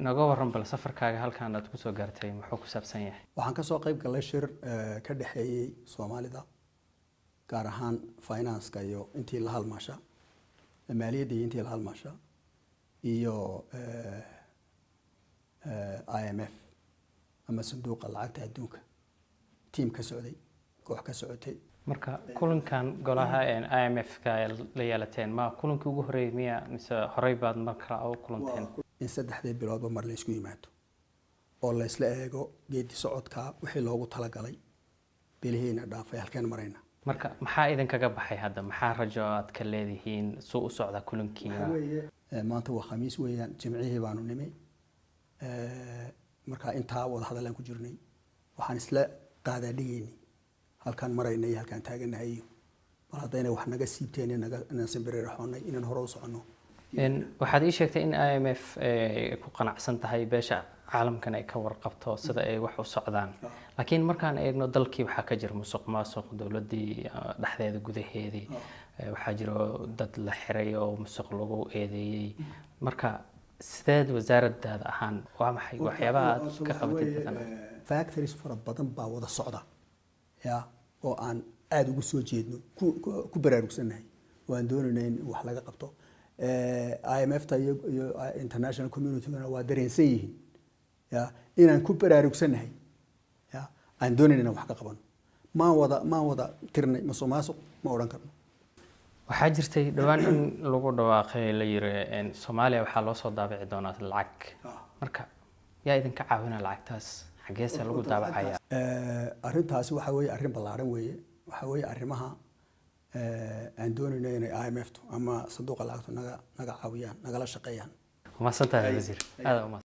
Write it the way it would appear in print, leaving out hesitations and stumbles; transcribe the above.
naga waran bal safarkaaga halkan aad ku soo gaartay muxuu ku saabsan yahay waxaan ka soo qayb galay shir ka dhaxeeyay Soomaalida gaar ahaan finance-ka iyo intii la halmaasha maaliyadda iyo intii la halmaasha iyo IMF ama sanduuqa lacagta adduunka team ka socday koox ka socotay marka kulankan golaha IMF ka la yeelateen ma kulankii ugu horeeyay miya mise horey baad marka u kulanteen in saddexdii biloodba mar la isku yimaado oo la isla eego geedi socodka wixii loogu talagalay bilihiina dhaafay halkeen marayna marka maxaa idin kaga baxay hadda maxaa rajo aad ka leedihiin soo u socda kulankiina maanta waa khamiis weeyaan jimcihii baanu nimi marka inta wada hadalaan ku jirnay waxaan isla qaadaa dhigeeni halkan maraynay halkan taaganahay bal hadayna wax naga siibteen naga sanbireexoonay inaan hore u socono waxaad ii sheegtay in IMF ku qanacsan tahay beesha caalamkan ay ka warqabto sida ay wax u socdaan laakiin markaan eegno dalkii waxa ka jira musuqmaasuq dawladii dhaxdeeda gudaheedii waxa jira dad la xiray oo musuq lagu eedeeyay marka sideed wasaaradda ahaan waa maxay waxyaabaha aad ka qabatay badan factories fara badan baa wada socda ya oo aan aad ugu soo jeedno ku baraarugsanahay waan doonaynaa in wax laga qabto IMF ta iyo international community-na waa dareensan yihiin ya inaan ku baraarugsanahay ya aan doonaynaa wax ka qabano ma wada tirnay musuqmaasuq ma oran karno waxaa jirtay dhawaan in lagu dhawaaqay la yiri Soomaaliya waxa loo soo daabici doonaa lacag marka yaa idin ka caawina lacagtaas xageesa lagu daabacaya arintaasi waxa weeye arrin ballaaran weeye waxa weeye arrimaha aan doonaynaa in IMF ama sanduuqa lacagta naga caawiyaan nagala shaqeeyaan ma santahay wasiir aad u